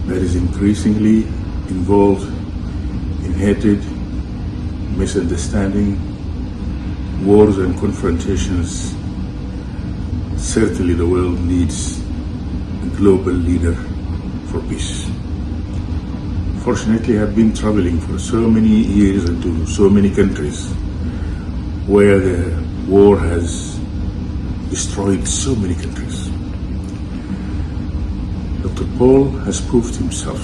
that is increasingly involved in hatred, misunderstanding, wars and confrontations, certainly the world needs a global leader for peace. Fortunately, I've been traveling for so many years into so many countries where the war has destroyed so many countries. Dr. Paul has proved himself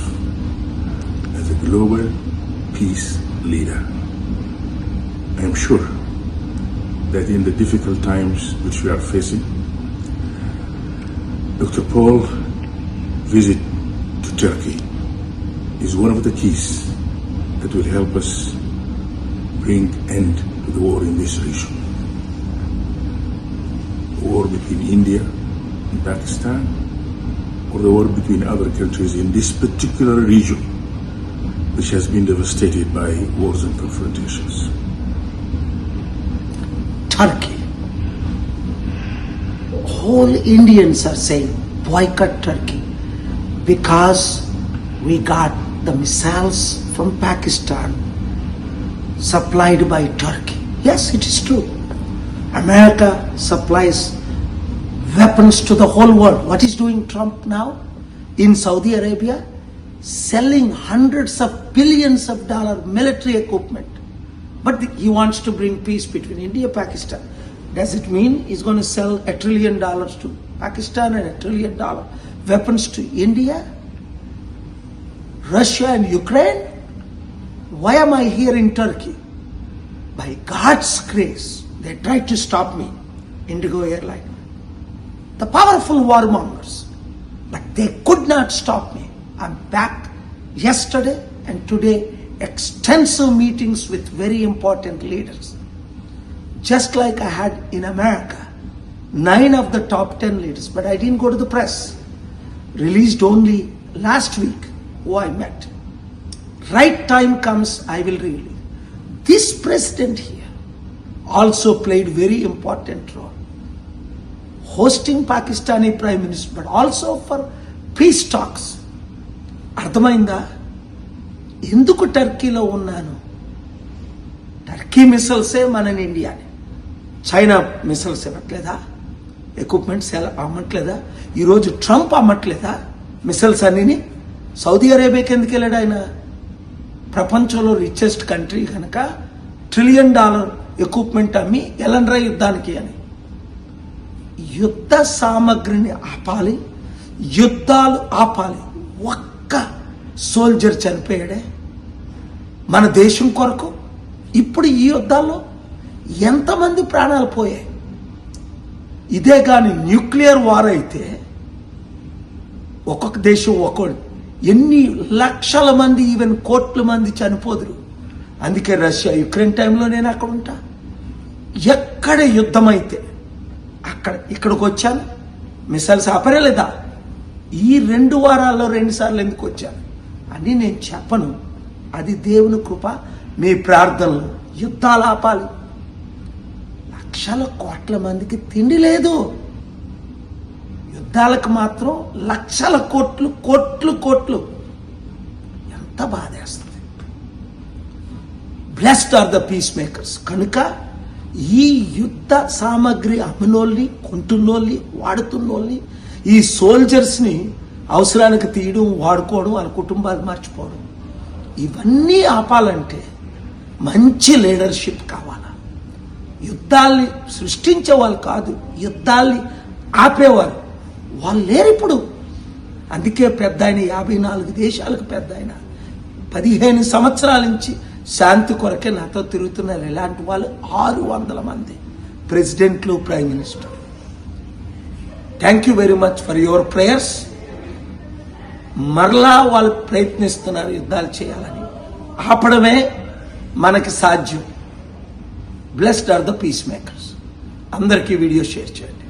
as a global peace leader. I am sure that in the difficult times which we are facing, Dr. Paul's visit to Turkey is one of the keys that will help us bring end to the war in this region. The war between India and Pakistan, or the war between other countries in this particular region, which has been devastated by wars and confrontations. Turkey. Whole Indians are saying boycott Turkey because we got the missiles from Pakistan supplied by Turkey. Yes, it is true. America supplies weapons to the whole world. What is doing Trump now in Saudi Arabia? Selling hundreds of billions of dollars military equipment. But he wants to bring peace between India and Pakistan. Does it mean he's going to sell $1 trillion to Pakistan and $1 trillion weapons to India, Russia and Ukraine? Why am I here in Turkey? By God's grace, they tried to stop me, Indigo Airline. The powerful warmongers, but they could not stop me. I'm back yesterday and today, extensive meetings with very important leaders. Just like I had in America, 9 of the top 10 leaders, but I didn't go to the press. Released only last week who I met. Right time comes, I will release. This president here also played very important role. Hosting Pakistani Prime Minister, but also for peace talks. అర్థమైందా? ఎందుకు టర్కీలో ఉన్నాను? Turkey మిసైల్సే మన ఇండియాని, China missiles ఇవ్వట్లేదా? Equipments అమ్మట్లేదా? ఈరోజు Trump అమ్మట్లేదా missiles అన్నిని? Saudi అరేబియాకి ఎందుకు వెళ్ళాడు ఆయన? ప్రపంచంలో రిచెస్ట్ కంట్రీ కనుక $1 ట్రిలియన్ ఎక్విప్మెంట్ అమ్మి ఎలండ్రా యుద్ధానికి అని. యుద్ధ సామగ్రిని ఆపాలి, యుద్ధాలు ఆపాలి. ఒక్క సోల్జర్ చనిపోయాడే మన దేశం కొరకు. ఇప్పుడు ఈ యుద్ధాల్లో ఎంతమంది ప్రాణాలు పోయాయి? ఇదే కానీ న్యూక్లియర్ వార్ అయితే ఒక్కొక్క దేశం ఒక్కొక్కడు ఎన్ని లక్షల మంది, ఈవెన్ కోట్ల మంది చనిపోదురు. అందుకే రష్యా యుక్రెయిన్ టైంలో నేను అక్కడ ఉంటా. ఎక్కడ యుద్ధం అయితే ఇక్కడికి వచ్చాను. మిసైల్స్ ఆపరేలేదా? ఈ 2 వారాల్లో 2 సార్లు ఎందుకు వచ్చాను అని నేను చెప్పను. అది దేవుని కృప. మీ ప్రార్థనలు. యుద్ధాలు ఆపాలి. లక్షల కోట్ల మందికి తిండి లేదు. యుద్ధాలకు మాత్రం లక్షల కోట్లు కోట్లు కోట్లు. ఎంత బాధేస్తుంది. Blessed are the peacemakers. కనుక ఈ యుద్ధ సామగ్రి అమ్మినోళ్ళని, కొంటున్నోళ్ళని, వాడుతున్నోళ్ళని, ఈ సోల్జర్స్ని అవసరానికి తీయడం, వాడుకోవడం, వాళ్ళ కుటుంబాలు మర్చిపోవడం, ఇవన్నీ ఆపాలంటే మంచి లీడర్షిప్ కావాలా. యుద్ధాల్ని సృష్టించే వాళ్ళు కాదు, యుద్ధాల్ని ఆపేవారు వాళ్ళు లేరు ఇప్పుడు. అందుకే పెద్ద ఆయన 54 దేశాలకు పెద్ద ఆయన 15 సంవత్సరాల నుంచి శాంతి కొరకే నాతో తిరుగుతున్నారు. ఇలాంటి వాళ్ళు 600 మంది ప్రెసిడెంట్లు, prime minister. Thank you very much for your prayers. మరలా వాళ్ళు ప్రయత్నిస్తున్నారు యుద్ధాలు చేయాలని. ఆపడమే మనకి సాధ్యం. Blessed are the peacemakers. అందరికీ వీడియో షేర్ చేయండి.